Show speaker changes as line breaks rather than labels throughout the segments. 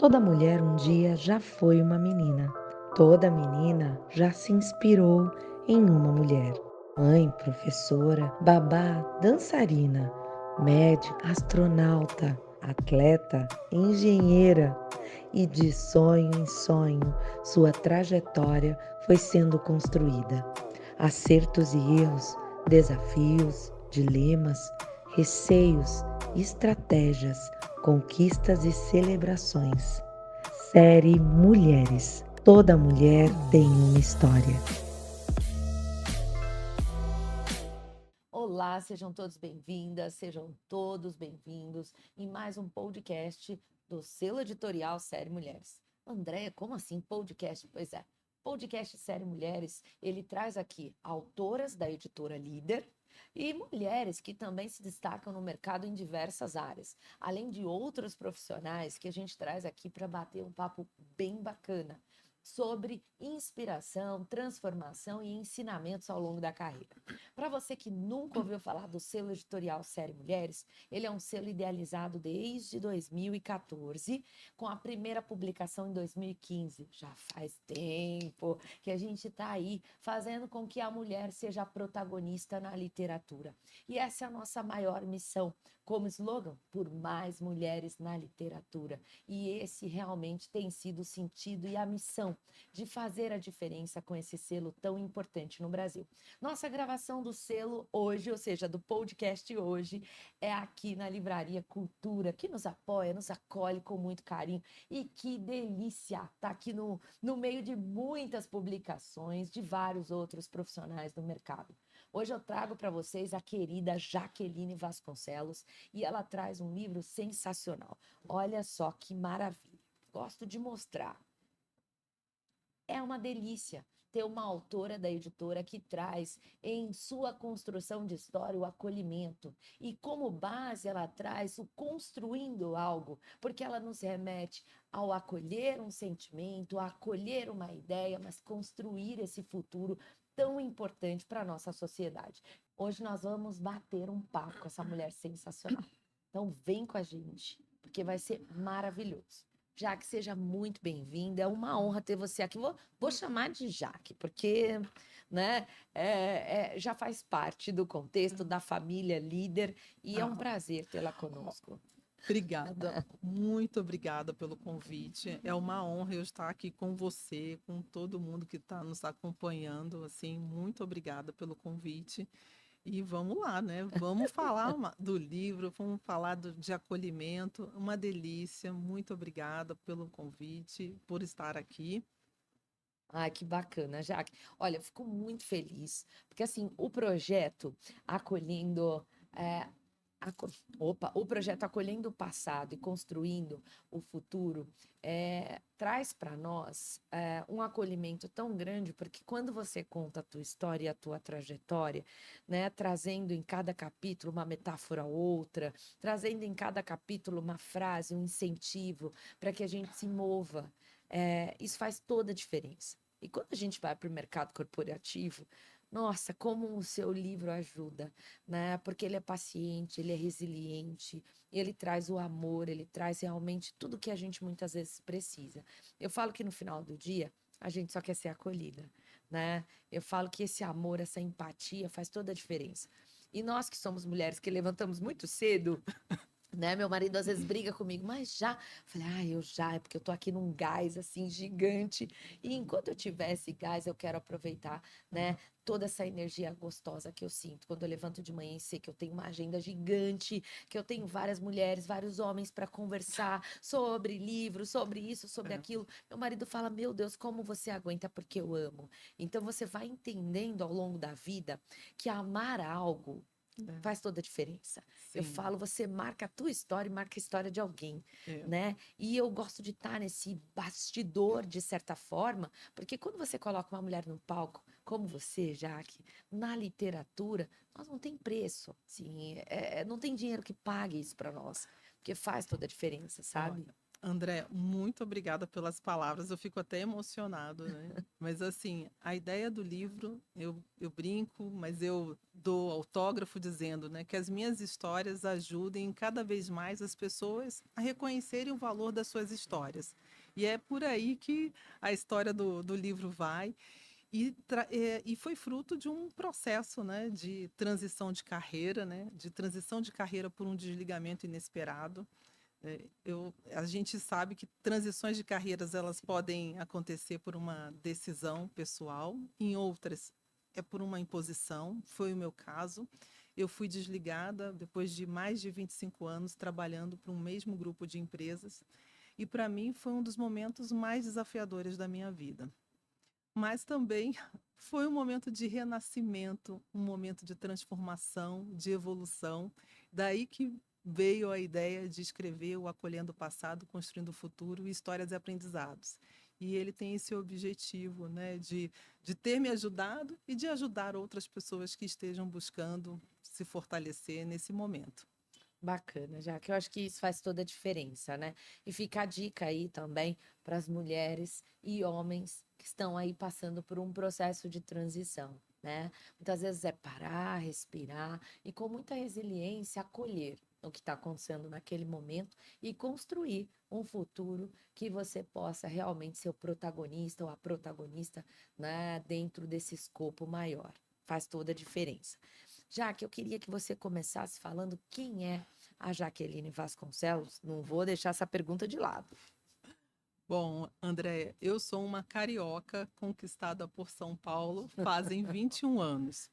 Toda mulher um dia já foi uma menina. Toda menina já se inspirou em uma mulher. Mãe, professora, babá, dançarina, médica, astronauta, atleta, engenheira. E de sonho em sonho, sua trajetória foi sendo construída. Acertos e erros, desafios, dilemas, receios, estratégias, conquistas e celebrações. Série Mulheres. Toda mulher tem uma história.
Olá, sejam todos bem-vindas, sejam todos bem-vindos em mais um podcast do selo editorial Série Mulheres. Andréia, como assim podcast? Pois é, podcast Série Mulheres, ele traz aqui autoras da editora Líder e mulheres que também se destacam no mercado em diversas áreas, além de outros profissionais que a gente traz aqui para bater um papo bem bacana sobre inspiração, transformação e ensinamentos ao longo da carreira. Para você que nunca ouviu falar do selo editorial Série Mulheres, ele é um selo idealizado desde 2014, com a primeira publicação em 2015. Já faz tempo que a gente está aí fazendo com que a mulher seja a protagonista na literatura. E essa é a nossa maior missão. Como slogan, por mais mulheres na literatura. E esse realmente tem sido o sentido e a missão de fazer a diferença com esse selo tão importante no Brasil. Nossa gravação do selo hoje, ou seja, do podcast hoje, é aqui na Livraria Cultura, que nos apoia, nos acolhe com muito carinho. E que delícia! Tá aqui no meio de muitas publicações de vários outros profissionais do mercado. Hoje eu trago para vocês a querida Jaqueline Vasconcelos e ela traz um livro sensacional. Olha só que maravilha. Gosto de mostrar. É uma delícia ter uma autora da editora que traz em sua construção de história o acolhimento e como base ela traz o construindo algo, porque ela nos remete ao acolher um sentimento, a acolher uma ideia, mas construir esse futuro tão importante para a nossa sociedade. Hoje nós vamos bater um papo com essa mulher sensacional. Então vem com a gente, porque vai ser maravilhoso. Jaque, seja muito bem-vinda. É uma honra ter você aqui. Vou chamar de Jaque, porque né, já faz parte do contexto da família líder e é um
Ah,
prazer tê-la conosco.
obrigada, muito obrigada pelo convite. É uma honra eu estar aqui com você, com todo mundo que está nos acompanhando. Assim, muito obrigada pelo convite. E vamos lá, né? Vamos falar do livro, vamos falar de acolhimento. Uma delícia. Muito obrigada pelo convite, por estar aqui.
Ai, que bacana, Jaque. Olha, eu fico muito feliz, porque assim, o projeto Acolhendo. é, aco- o projeto Acolhendo o Passado e Construindo o Futuro traz para nós um acolhimento tão grande, porque quando você conta a tua história e a tua trajetória, né, trazendo em cada capítulo uma metáfora ou outra, trazendo em cada capítulo uma frase, um incentivo para que a gente se mova, isso faz toda a diferença. E quando a gente vai para o mercado corporativo, nossa, como o seu livro ajuda, né? Porque ele é paciente, ele é resiliente, ele traz o amor, ele traz realmente tudo que a gente muitas vezes precisa. Eu falo que no final do dia a gente só quer ser acolhida, né? Eu falo que esse amor, essa empatia faz toda a diferença. E nós que somos mulheres que levantamos muito cedo, né? Meu marido às vezes briga comigo, mas já. Falei, eu já, é porque eu tô aqui num gás assim gigante. E enquanto eu tiver esse gás, eu quero aproveitar, né? Toda essa energia gostosa que eu sinto quando eu levanto de manhã e sei que eu tenho uma agenda gigante, que eu tenho várias mulheres, vários homens para conversar sobre livros, sobre isso, sobre
É,
aquilo. Meu marido fala: Meu Deus, como você aguenta? Porque eu amo. Então você vai entendendo ao longo da vida que amar algo
é,
faz toda a diferença. Eu
sim,
falo, você marca a tua história e marca a história de alguém,
é,
né? E eu gosto de estar nesse bastidor, de certa forma, porque quando você coloca uma mulher no palco, como você, Jaque, na literatura, nós não tem preço, sim, não tem dinheiro que pague isso para nós, porque faz toda a diferença,
olha.
sabe?
André, muito obrigada pelas palavras. Eu fico até emocionado, né? Mas assim, a ideia do livro, eu brinco, mas eu dou autógrafo dizendo, né, que as minhas histórias ajudem cada vez mais as pessoas a reconhecerem o valor das suas histórias. E é por aí que a história do livro vai. E foi fruto de um processo, né, de transição de carreira, né, de transição de carreira por um desligamento inesperado. A gente sabe que transições de carreiras elas podem acontecer por uma decisão pessoal, em outras é por uma imposição, foi o meu caso. Eu fui desligada depois de mais de 25 anos trabalhando para um mesmo grupo de empresas e para mim foi um dos momentos mais desafiadores da minha vida. Mas também foi um momento de renascimento, um momento de transformação, de evolução. Daí que veio a ideia de escrever o Acolhendo o Passado, Construindo o Futuro, Histórias e Aprendizados. E ele tem esse objetivo, né, de ter me ajudado e de ajudar outras pessoas que estejam buscando se fortalecer nesse momento.
Bacana, já que eu acho que isso faz toda a diferença, né? E fica a dica aí também para as mulheres e homens que estão aí passando por um processo de transição, né? Muitas vezes é parar, respirar e com muita resiliência acolher o que está acontecendo naquele momento e construir um futuro que você possa realmente ser o protagonista ou a protagonista, né, dentro desse escopo maior. Faz toda a diferença. Jaque, eu queria que você começasse falando quem é a Jaqueline Vasconcelos. Não vou deixar essa pergunta de lado.
Bom, André, eu sou uma carioca conquistada por São Paulo fazem 21 anos.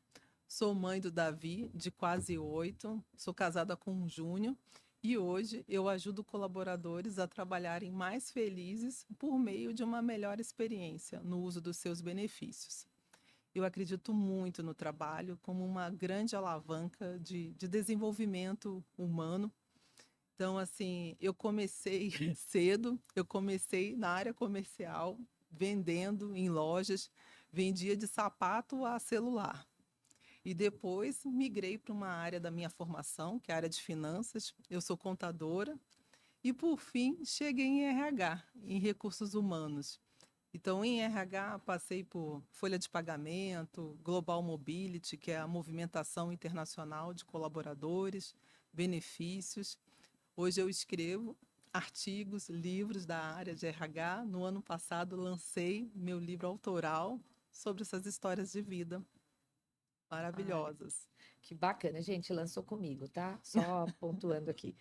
Sou mãe do Davi, de quase 8, sou casada com o Júnior e hoje eu ajudo colaboradores a trabalharem mais felizes por meio de uma melhor experiência no uso dos seus benefícios. Eu acredito muito no trabalho como uma grande alavanca de desenvolvimento humano. Então, assim, eu comecei cedo, eu comecei na área comercial, vendendo em lojas, vendia de sapato a celular. E depois migrei para uma área da minha formação, que é a área de finanças. Eu sou contadora. E, por fim, cheguei em RH, em recursos humanos. Então, em RH, passei por folha de pagamento, Global Mobility, que é a movimentação internacional de colaboradores, benefícios. Hoje eu escrevo artigos, livros da área de RH. No ano passado, lancei meu livro autoral sobre essas histórias de vida
Ai,
maravilhosas.
que bacana, gente. Lançou comigo, tá? Só pontuando aqui.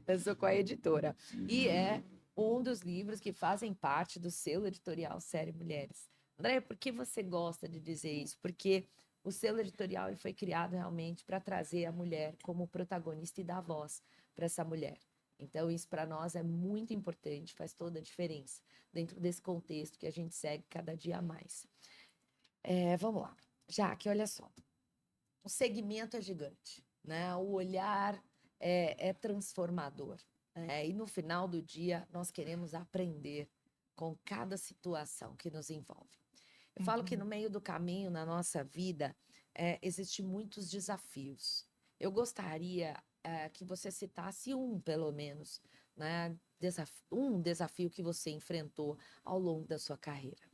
Lançou com a editora. E é um dos livros que fazem parte do selo editorial Série Mulheres. Andréia, por que você gosta de dizer isso? Porque o selo editorial ele foi criado realmente para trazer a mulher como protagonista e dar voz para essa mulher. Então, isso para nós é muito importante, faz toda a diferença dentro desse contexto que a gente segue cada dia mais. Vamos lá. Jaque, olha só. O segmento é gigante, né? O olhar é transformador. E no final do dia, nós queremos aprender com cada situação que nos envolve. Eu falo que no
Uhum.
meio do caminho, na nossa vida, existem muitos desafios. Eu gostaria que você citasse um, pelo menos, né? Um desafio que você enfrentou ao longo da sua carreira.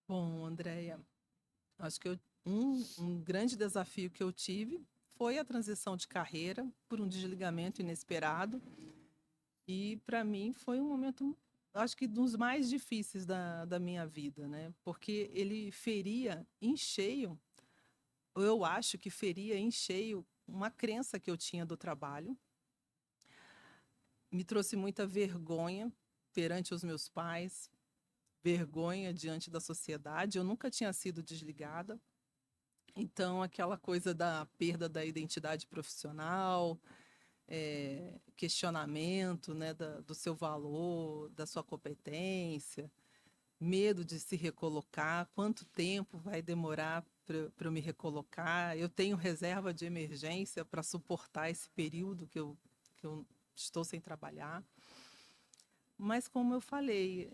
Bom, Andréia, acho que um grande desafio que eu tive foi a transição de carreira por um desligamento inesperado. E para mim foi um momento, acho que dos mais difíceis da minha vida, né? Porque ele feria em cheio, eu acho que feria em cheio uma crença que eu tinha do trabalho. Me trouxe muita vergonha perante os meus pais, vergonha diante da sociedade. Eu nunca tinha sido desligada. Então, aquela coisa da perda da identidade profissional, questionamento, né, do seu valor, da sua competência, medo de se recolocar, quanto tempo vai demorar para eu me recolocar, eu tenho reserva de emergência para suportar esse período que eu estou sem trabalhar. Mas, como eu falei,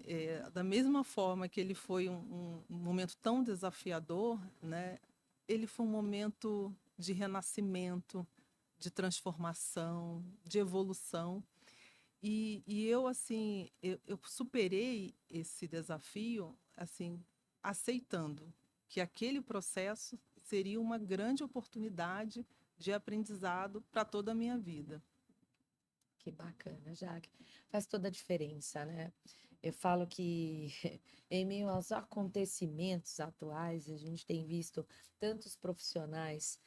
da mesma forma que ele foi um momento tão desafiador, né, ele foi um momento de renascimento, de transformação, de evolução. E eu, assim, eu superei esse desafio, assim, aceitando que aquele processo seria uma grande oportunidade de aprendizado para toda a minha vida.
Que bacana, Jaque. Faz toda a diferença, né? Eu falo que em meio aos acontecimentos atuais, a gente tem visto tantos profissionais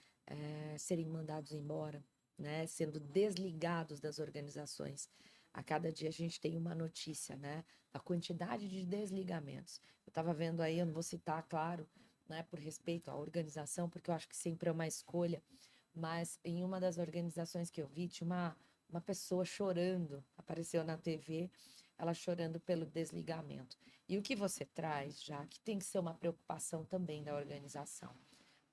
serem mandados embora, né? Sendo desligados das organizações. A cada dia a gente tem uma notícia, né? A quantidade de desligamentos. Eu estava vendo aí, eu não vou citar, claro, né? Por respeito à organização, porque eu acho que sempre é uma escolha, mas em uma das organizações que eu vi, tinha uma pessoa chorando, apareceu na TV, ela chorando pelo desligamento. E o que você traz, já que tem que ser uma preocupação também da organização,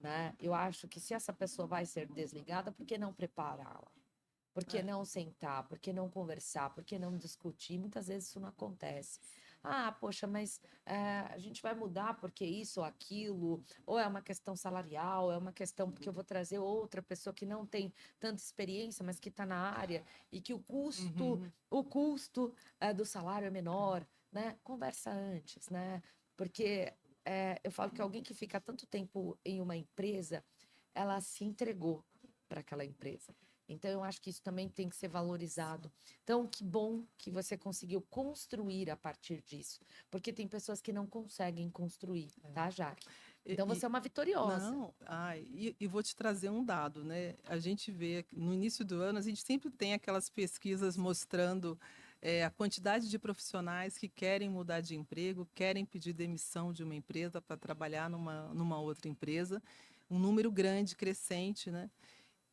né? Eu acho que se essa pessoa vai ser desligada, por que não prepará-la? Por que
É.
não sentar? Por que não conversar? Por que não discutir? Muitas vezes isso não acontece. Ah, poxa, mas a gente vai mudar porque isso ou aquilo, ou é uma questão salarial, é uma questão porque eu vou trazer outra pessoa que não tem tanta experiência, mas que está na área e que
Uhum.
o custo do salário é menor, né? Conversa antes, né? Porque eu falo que alguém que fica tanto tempo em uma empresa, ela se entregou para aquela empresa. Então, eu acho que isso também tem que ser valorizado. Então, que bom que você conseguiu construir a partir disso, porque tem pessoas que não conseguem construir, tá, Jaque?
E,
Então, você é uma vitoriosa.
não, e vou te trazer um dado, né? A gente vê que no início do ano, a gente sempre tem aquelas pesquisas mostrando a quantidade de profissionais que querem mudar de emprego, querem pedir demissão de uma empresa para trabalhar numa outra empresa, um número grande, crescente, né?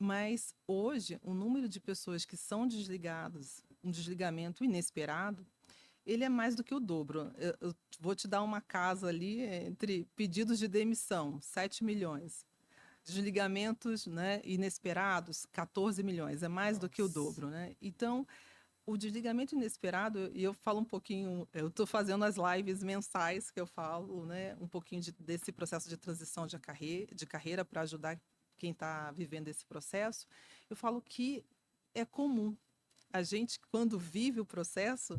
Mas hoje, o número de pessoas que são desligadas, um desligamento inesperado, ele é mais do que o dobro. Eu vou te dar uma casa ali entre pedidos de demissão, 7 milhões. Desligamentos, né, inesperados, 14 milhões. É mais do que o
Nossa.
dobro, né? Então, o desligamento inesperado, e eu falo um pouquinho, eu estou fazendo as lives mensais que eu falo, né, um pouquinho desse processo de transição de carreira para ajudar quem está vivendo esse processo. Eu falo que é comum. A gente, quando vive o processo,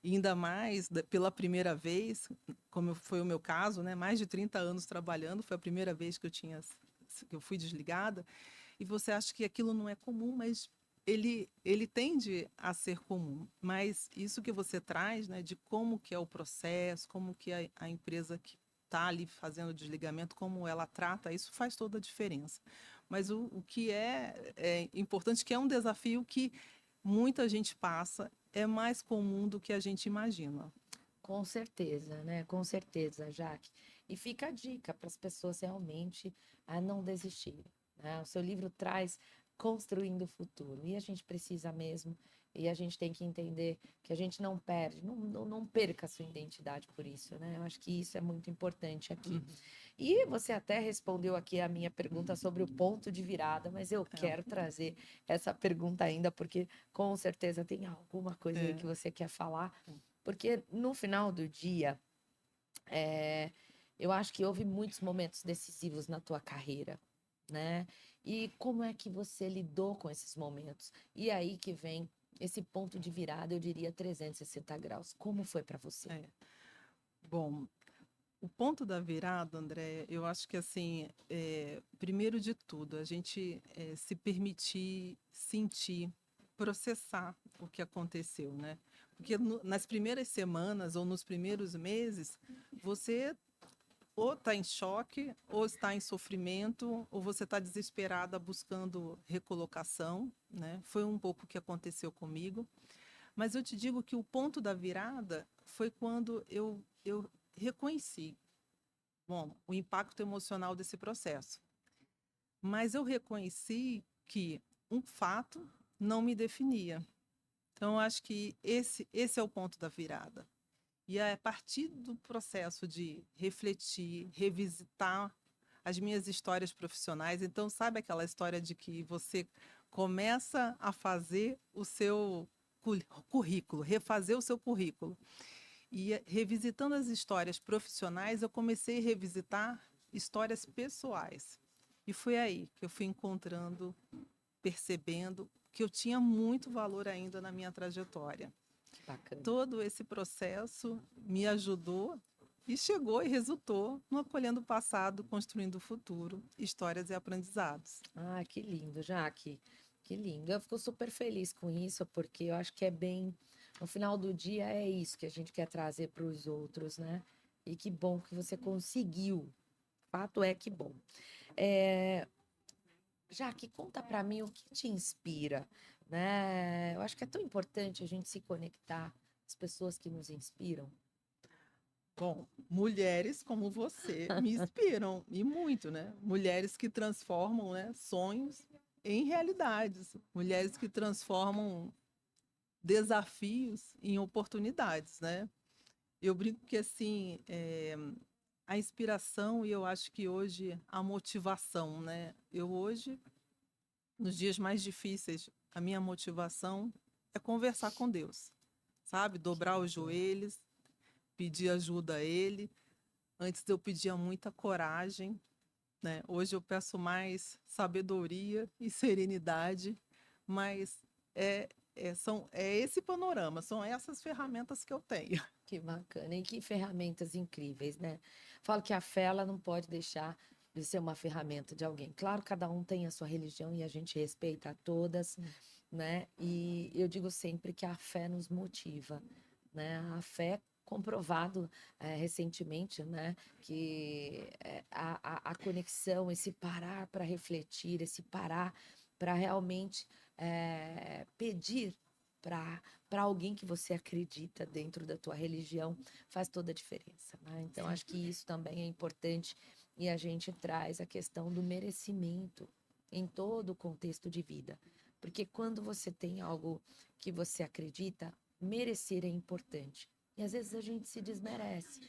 e ainda mais pela primeira vez, como foi o meu caso, né, mais de 30 anos trabalhando, foi a primeira vez que eu fui desligada, e você acha que aquilo não é comum, mas ele tende a ser comum. Mas isso que você traz, né, de como que é o processo, como que a empresa que está ali fazendo o desligamento, como ela trata, isso faz toda a diferença. Mas o que é importante, que é um desafio que muita gente passa, é mais comum do que a gente imagina.
Com certeza, né? Com certeza, Jaque. E fica a dica para as pessoas realmente não desistirem, né? O seu livro traz construindo o futuro. E a gente precisa mesmo, e a gente tem que entender que a gente não perde, não perca a sua identidade por isso, né? Eu acho que isso é muito importante aqui.
Uhum.
E você até respondeu aqui a minha pergunta sobre o ponto de virada, mas eu
É,
quero trazer essa pergunta ainda, porque com certeza tem alguma coisa aí
é,
que você quer falar. Porque no final do dia, é, eu acho que houve muitos momentos decisivos na tua carreira, né? E como é que você lidou com esses momentos? E aí que vem esse ponto de virada, eu diria 360 graus. Como foi para você?
é. Bom, o ponto da virada, André, eu acho que assim, primeiro de tudo, a gente se permitir sentir, processar o que aconteceu, né? Porque nas primeiras semanas ou nos primeiros meses, você ou está em choque, ou está em sofrimento, ou você está desesperada buscando recolocação, né? Foi um pouco o que aconteceu comigo. Mas eu te digo que o ponto da virada foi quando eu reconheci, bom, o impacto emocional desse processo. Mas eu reconheci que um fato não me definia. Então, eu acho que esse é o ponto da virada. E é a partir do processo de refletir, revisitar as minhas histórias profissionais. Então, sabe aquela história de que você começa a fazer o seu currículo, refazer o seu currículo. E revisitando as histórias profissionais, eu comecei a revisitar histórias pessoais. E foi aí que eu fui encontrando, percebendo que eu tinha muito valor ainda na minha trajetória.
Que bacana.
Todo esse processo me ajudou e chegou e resultou no Acolhendo o Passado, Construindo o Futuro, Histórias e Aprendizados.
Ah, que lindo, Jaque. Que lindo. Eu fico super feliz com isso, porque eu acho que é bem. No final do dia, é isso que a gente quer trazer para os outros, né? E que bom que você conseguiu. Fato é que bom. É, Jaque, conta para mim o que te inspira, né? Eu acho que é tão importante a gente se conectar às pessoas que nos inspiram.
Bom, mulheres como você me inspiram, e muito, né? Mulheres que transformam, né, sonhos em realidades, mulheres que transformam desafios em oportunidades, né? Eu brinco que, assim, a inspiração e eu acho que hoje a motivação, né? Eu hoje, nos dias mais difíceis, a minha motivação é conversar com Deus, sabe? Dobrar os joelhos, pedir ajuda a Ele. Antes eu pedia muita coragem, né? Hoje eu peço mais sabedoria e serenidade, mas é esse panorama, são essas ferramentas que eu tenho.
Que bacana. E que ferramentas incríveis, né? Falo que a fé, ela não pode deixar de ser uma ferramenta de alguém. Claro, cada um tem a sua religião e a gente respeita todas, né? E eu digo sempre que a fé nos motiva, né? A fé comprovado recentemente, né? Que a conexão, esse parar para refletir, esse parar para realmente pedir para alguém que você acredita dentro da tua religião faz toda a diferença, né? Então acho que isso também é importante e a gente traz a questão do merecimento em todo o contexto de vida, porque quando você tem algo que você acredita, merecer é importante. E às vezes a gente se desmerece.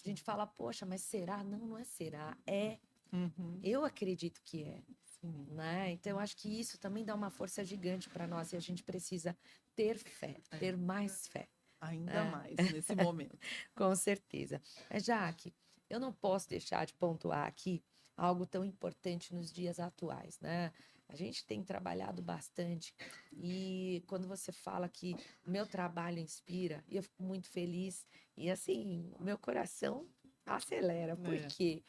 A gente fala, poxa, mas será? Não, não é será, é.
Uhum,
Eu acredito que é,
sim,
né? Então, eu acho que isso também dá uma força gigante para nós e a gente precisa ter fé, ter mais fé,
ainda
né?
mais nesse momento.
Com certeza. Mas, Jaque, eu não posso deixar de pontuar aqui algo tão importante nos dias atuais, né? A gente tem trabalhado bastante e quando você fala que o meu trabalho inspira, eu fico muito feliz e assim, o meu coração acelera. Por
É,
quê?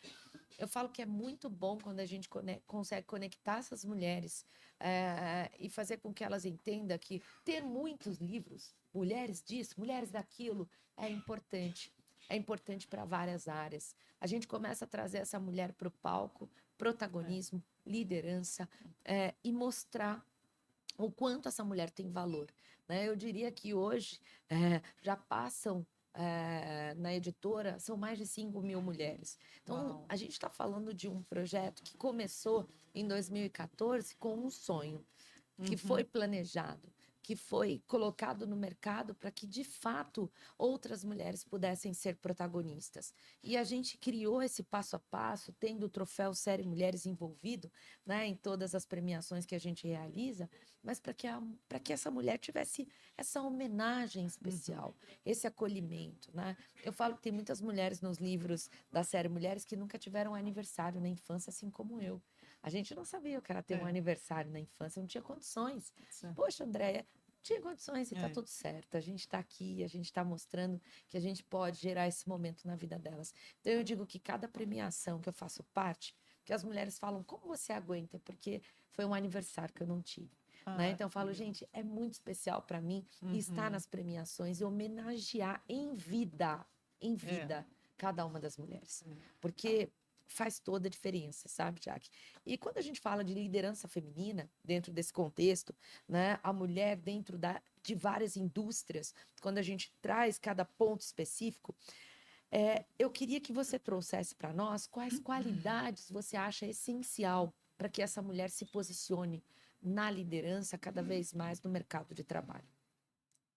Eu falo que é muito bom quando a gente consegue conectar essas mulheres e fazer com que elas entendam que ter muitos livros, mulheres disso, mulheres daquilo, é importante. É importante para várias áreas. A gente começa a trazer essa mulher para o palco,
é.
protagonismo, liderança, e mostrar o quanto essa mulher tem valor, né? Eu diria que hoje já passam na editora, são mais de 5.000 mulheres. Então,
Uau.
a gente está falando de um projeto que começou em 2014 com um sonho, que foi
Uhum,
planejado, que foi colocado no mercado para que, de fato, outras mulheres pudessem ser protagonistas. E a gente criou esse passo a passo, tendo o troféu Série Mulheres envolvido, né, em todas as premiações que a gente realiza, mas para que essa mulher tivesse essa homenagem
uhum.
especial, esse acolhimento, né? Eu falo que tem muitas mulheres nos livros da série Mulheres que nunca tiveram aniversário na infância, assim como eu. A gente não sabia o que era ter um
É,
aniversário na infância, não tinha condições.
sim,
Poxa, Andréia, tinha condições e tá
é.
tudo certo. A gente está aqui, a gente está mostrando que a gente pode gerar esse momento na vida delas. Então eu digo que cada premiação que eu faço parte, que as mulheres falam, como você aguenta? Porque foi um aniversário que eu não tive. Né?
Ah,
Então eu
que
falo,
lindo.
gente, é muito especial para mim estar
Uhum,
nas premiações e homenagear em
é,
vida, cada uma das mulheres. Porque faz toda a diferença, sabe, Jaque? E quando a gente fala de liderança feminina, dentro desse contexto, né, a mulher dentro de várias indústrias, quando a gente traz cada ponto específico, eu queria que você trouxesse para nós quais qualidades você acha essencial para que essa mulher se posicione na liderança cada vez mais no mercado de trabalho.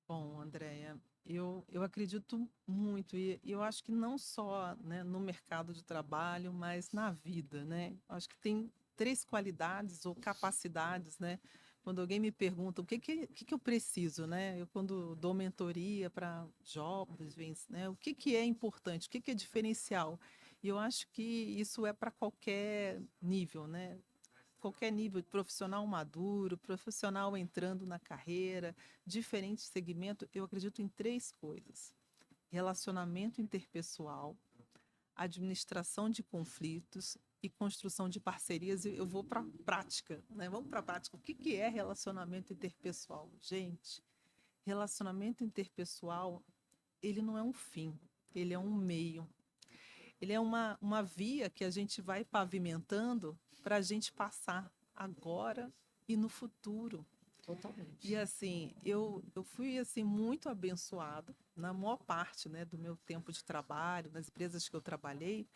bom, Andréia, eu acredito muito, e eu acho que não só, né, no mercado de trabalho, mas na vida, né? Acho que tem três qualidades ou capacidades, né? Quando alguém me pergunta o que eu preciso, né? Eu, quando dou mentoria para jovens, né? O que é importante, o que é diferencial? E eu acho que isso é para qualquer nível, né? qualquer nível, profissional maduro, profissional entrando na carreira, diferente segmento, eu acredito em 3 coisas: relacionamento interpessoal, administração de conflitos e construção de parcerias. Eu vou para a prática, né? Vamos para a prática. O que é relacionamento interpessoal? Gente, relacionamento interpessoal, ele não é um fim, ele é um meio. Ele é uma via que a gente vai pavimentando para a gente passar agora e no futuro.
Totalmente.
E assim, eu fui assim muito abençoada na maior parte, né, do meu tempo de trabalho, nas empresas que eu trabalhei,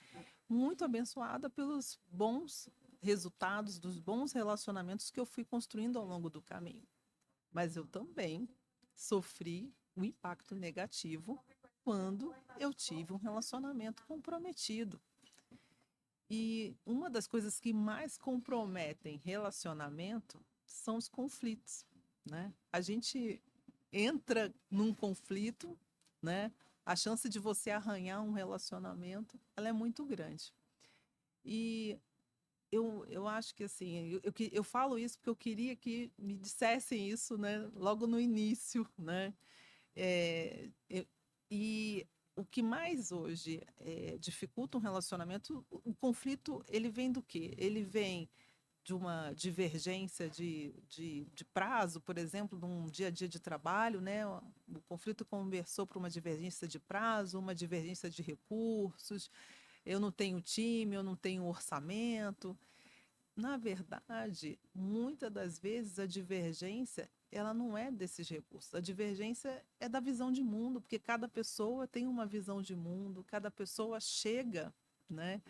muito abençoada pelos bons resultados, dos bons relacionamentos que eu fui construindo ao longo do caminho. Mas eu também sofri um impacto negativo quando eu tive um relacionamento comprometido. E uma das coisas que mais comprometem relacionamento são os conflitos, né? A gente entra num conflito, né? A chance de você arranhar um relacionamento, ela é muito grande. E eu acho que assim, eu falo isso porque eu queria que me dissessem isso, né? Logo no início, né? É, e o que mais hoje dificulta um relacionamento, o conflito, ele vem do quê? Ele vem de uma divergência de prazo, por exemplo, num dia a dia de trabalho, né? O conflito conversou para uma divergência de prazo, uma divergência de recursos, eu não tenho time, eu não tenho orçamento. Na verdade, muitas das vezes a divergência, ela não é desses recursos. A divergência é da visão de mundo, porque cada pessoa tem uma visão de mundo, cada pessoa chega, né,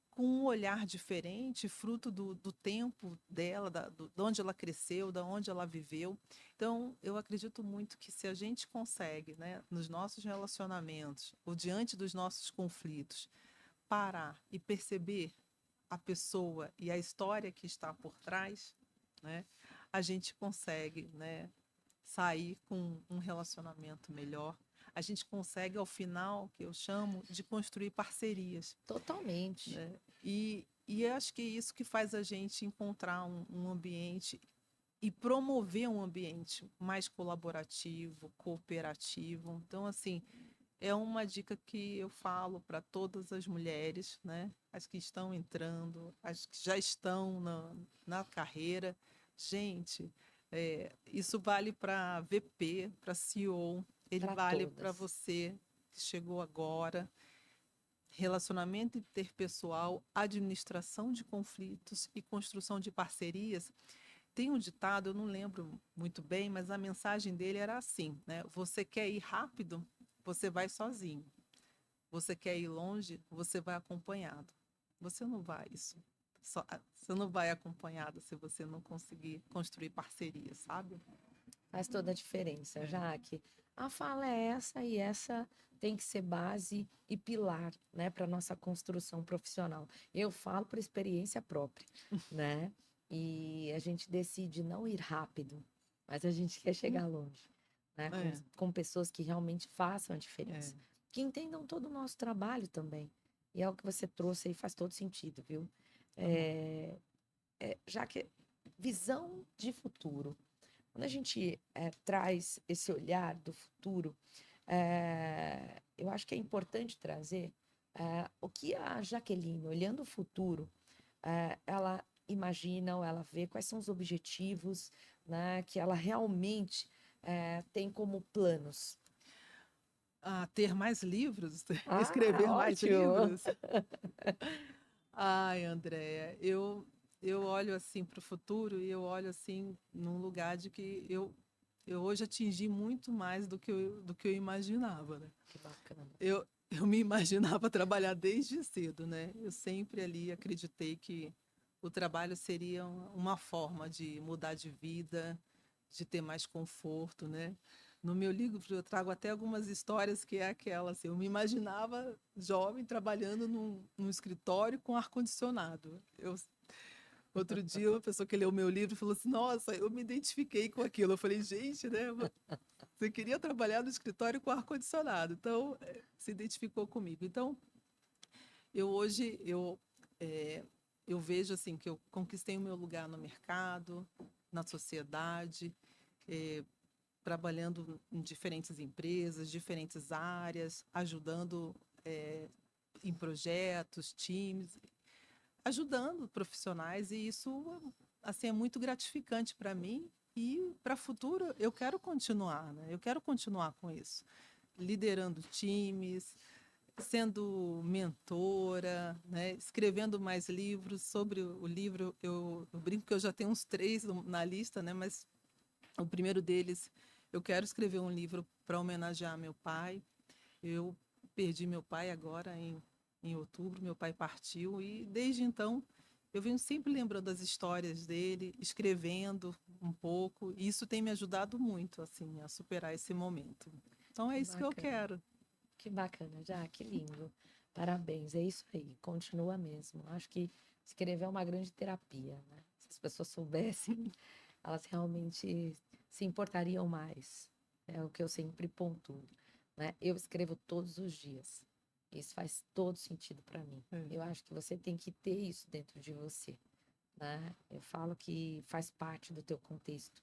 com um olhar diferente, fruto do tempo dela, de onde ela cresceu, da onde ela viveu. Então, eu acredito muito que se a gente consegue, né, nos nossos relacionamentos, ou diante dos nossos conflitos, parar e perceber a pessoa e a história que está por trás, né, a gente consegue, né, sair com um relacionamento melhor. A gente consegue, ao final, que eu chamo de construir parcerias.
Totalmente.
Né? E eu acho que é isso que faz a gente encontrar um ambiente e promover um ambiente mais colaborativo, cooperativo. Então, assim, é uma dica que eu falo para todas as mulheres, né? As que estão entrando, as que já estão na carreira. Gente, isso vale para VP, para CEO, ele
Para
vale para
todas.
você que chegou agora. Relacionamento interpessoal, administração de conflitos e construção de parcerias. Tem um ditado, eu não lembro muito bem, mas a mensagem dele era assim, né? Você quer ir rápido? Você vai sozinho. Você quer ir longe? Você vai acompanhado. Você não vai isso. Você não vai acompanhado se você não conseguir construir parceria, sabe?
Faz toda a diferença,
É.
Jaque. A fala é essa e essa tem que ser base e pilar, né, para nossa construção profissional. Eu falo por experiência própria, né? E a gente decide não ir rápido, mas a gente quer chegar longe, né?
É,
Com pessoas que realmente façam a
é,
diferença, que entendam todo o nosso trabalho também. E é o que você trouxe aí, faz todo sentido, viu?
tá bom.
Já que visão de futuro. Quando a gente traz esse olhar do futuro, eu acho que é importante trazer o que a Jaqueline, olhando o futuro, ela imagina ou ela vê quais são os objetivos, né, que ela realmente tem como planos.
Ter mais livros,
Ah,
escrever mais
ótimo!
livros. Ai, Andréia, eu olho assim para o futuro e eu olho assim num lugar de que eu hoje atingi muito mais do que eu imaginava, né?
Que bacana.
Eu me imaginava trabalhar desde cedo, né? Eu sempre ali acreditei que o trabalho seria uma forma de mudar de vida, de ter mais conforto, né? No meu livro eu trago até algumas histórias que é aquela, assim, eu me imaginava jovem trabalhando num escritório com ar-condicionado. Outro dia uma pessoa que leu o meu livro falou assim, nossa, eu me identifiquei com aquilo. Eu falei, gente, né? Você queria trabalhar no escritório com ar-condicionado, então se identificou comigo. Então, eu hoje, eu vejo assim que eu conquistei o meu lugar no mercado, na sociedade, trabalhando em diferentes empresas, diferentes áreas, ajudando em projetos, times, ajudando profissionais, e isso assim é muito gratificante para mim. E para o futuro eu quero continuar, né? Eu quero continuar com isso, liderando times, sendo mentora, né? Escrevendo mais livros. Sobre o livro, eu brinco que eu já tenho uns 3 na lista, né? Mas o primeiro deles, eu quero escrever um livro para homenagear meu pai. Eu perdi meu pai agora em outubro, meu pai partiu, e desde então eu venho sempre lembrando das histórias dele, escrevendo um pouco, e isso tem me ajudado muito, assim, a superar esse momento. Então é
Que
isso que eu
bacana.
quero.
Que bacana, já, que lindo. Parabéns, é isso aí, continua mesmo. Acho que escrever é uma grande terapia, né? Se as pessoas soubessem, elas realmente se importariam mais. É o que eu sempre pontuo, né? Eu escrevo todos os dias. Isso faz todo sentido para mim.
É.
Eu acho que você tem que ter isso dentro de você, né? Eu falo que faz parte do teu contexto.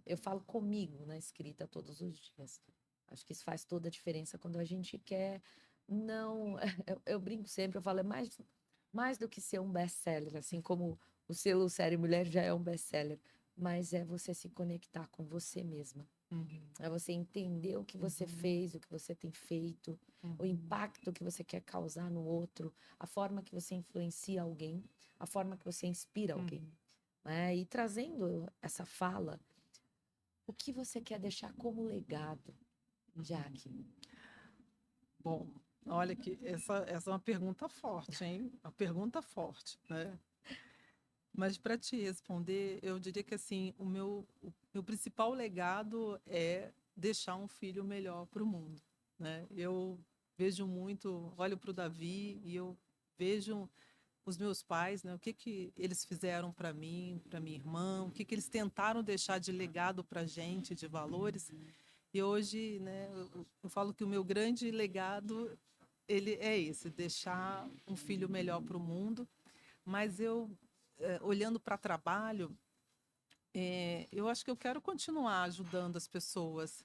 Eu falo comigo na escrita todos os dias. Acho que isso faz toda a diferença quando a gente quer não, eu brinco sempre, eu falo, é mais do que ser um best-seller, assim como o selo Série Mulher já é um best-seller, mas é você se conectar com você mesma.
Uhum,
É você entender o que você
uhum,
fez, o que você tem feito, o
uhum,
impacto que você quer causar no outro, a forma que você influencia alguém, a forma que você inspira alguém,
uhum,
né? E trazendo essa fala, o que você quer deixar como legado,
uhum.
Jaque?
Bom, olha que essa é uma pergunta forte, hein? Uma pergunta forte, né? Mas para te responder, eu diria que assim, o meu principal legado é deixar um filho melhor para o mundo, né? Eu vejo muito, olho para o Davi e eu vejo os meus pais, né? O que que eles fizeram para mim, para minha irmã, o que que eles tentaram deixar de legado para gente, de valores. E hoje, né? Eu falo que o meu grande legado ele é esse, deixar um filho melhor para o mundo. Mas eu, olhando para trabalho, eu acho que eu quero continuar ajudando as pessoas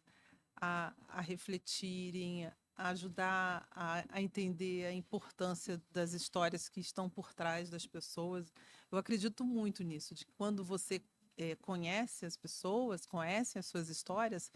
a refletirem, a ajudar a entender a importância das histórias que estão por trás das pessoas. Eu acredito muito nisso, de que quando você conhece as pessoas, conhece as suas histórias,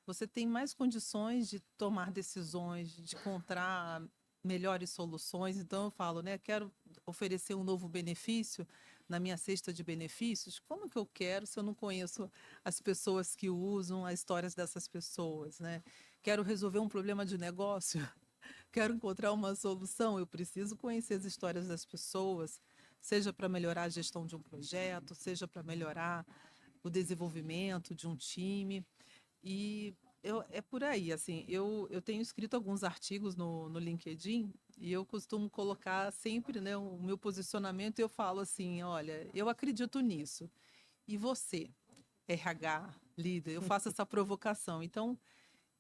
você tem mais condições de tomar decisões, de encontrar melhores soluções. Então eu falo, né, quero oferecer um novo benefício na minha cesta de benefícios. Como que eu quero se eu não conheço as pessoas que usam, as histórias dessas pessoas, né? Quero resolver um problema de negócio, quero encontrar uma solução, eu preciso conhecer as histórias das pessoas, seja para melhorar a gestão de um projeto, seja para melhorar o desenvolvimento de um time. E é por aí, assim, eu tenho escrito alguns artigos no LinkedIn e eu costumo colocar sempre, né, o meu posicionamento, e eu falo assim, olha, eu acredito nisso. E você, RH, líder, eu faço essa provocação. Então,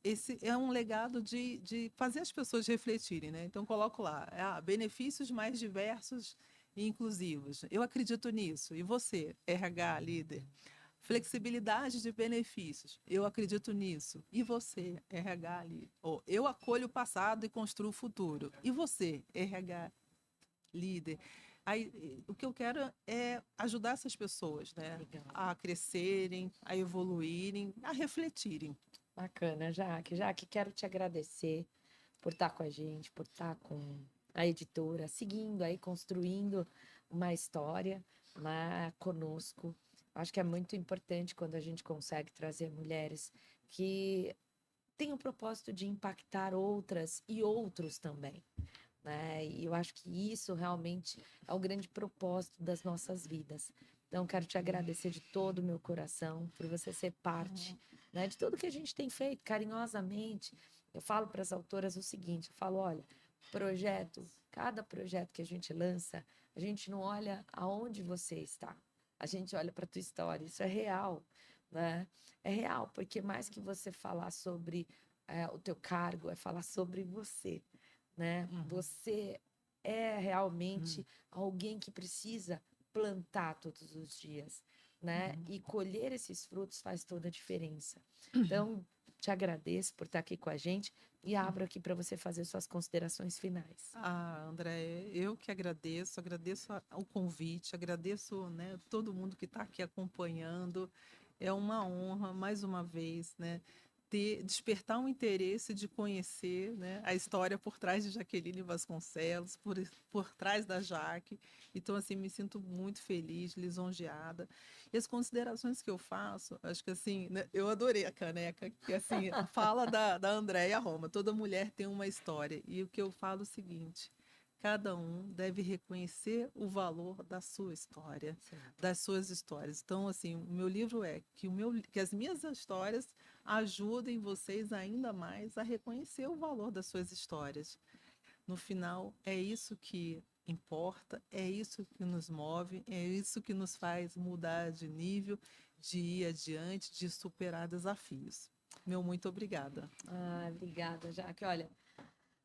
esse é um legado de fazer as pessoas refletirem, né? Então, coloco lá, benefícios mais diversos e inclusivos. Eu acredito nisso. E você, RH, líder? Flexibilidade de benefícios. Eu acredito nisso. E você, RH ali? Ou eu acolho o passado e construo o futuro. E você, RH líder? Aí, o que eu quero é ajudar essas pessoas, né?
Legal.
A crescerem, a evoluírem, a refletirem.
Bacana, Jaque. Jaque, quero te agradecer por estar com a gente, por estar com a editora, seguindo aí, construindo uma história lá conosco. Acho que é muito importante quando a gente consegue trazer mulheres que têm o propósito de impactar outras e outros também, né? E eu acho que isso realmente é o grande propósito das nossas vidas. Então, quero te agradecer de todo o meu coração por você ser parte, né, de tudo que a gente tem feito carinhosamente. Eu falo para as autoras o seguinte: eu falo, olha, cada projeto que a gente lança, a gente não olha aonde você está, a gente olha para a tua história. Isso é real, né? É real, porque mais que você falar sobre o teu cargo, é falar sobre você, né?
Uhum.
Você é realmente alguém que precisa plantar todos os dias, né? E colher esses frutos faz toda a diferença. Então, te agradeço por estar aqui com a gente e abro aqui para você fazer suas considerações finais.
André, eu que agradeço, o convite, agradeço, né, todo mundo que está aqui acompanhando. É uma honra, mais uma vez, né, despertar um interesse de conhecer, né, a história por trás de Jaqueline Vasconcelos, por trás da Jaque. Então, assim, me sinto muito feliz, lisonjeada. E as considerações que eu faço, acho que assim, né, eu adorei a caneca, que assim, fala da Andréia Roma. Toda mulher tem uma história. E o que eu falo é o seguinte: cada um deve reconhecer o valor da sua história,
Sim.
das suas histórias. Então, assim, o meu livro é que as minhas histórias ajudem vocês ainda mais a reconhecer o valor das suas histórias. No final, é isso que importa, é isso que nos move, é isso que nos faz mudar de nível, de ir adiante, de superar desafios. Meu muito obrigada.
Obrigada, Jaque. Olha,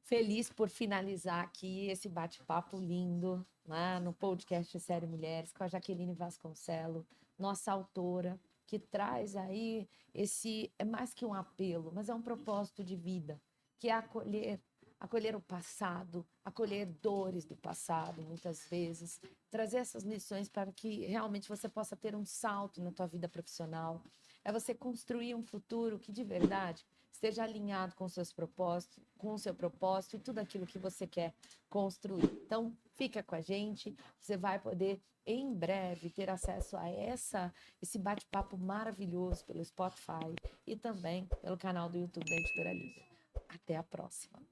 feliz por finalizar aqui esse bate-papo lindo lá no podcast Série Mulheres com a Jaqueline Vasconcelos, nossa autora, que traz aí é mais que um apelo, mas é um propósito de vida, que é acolher o passado, acolher dores do passado, muitas vezes, trazer essas lições para que realmente você possa ter um salto na tua vida profissional. É você construir um futuro que de verdade esteja alinhado com seus propósitos, com o seu propósito e tudo aquilo que você quer construir. Então, fica com a gente, você vai poder em breve ter acesso a esse bate-papo maravilhoso pelo Spotify e também pelo canal do YouTube da Editora Livre. Até a próxima.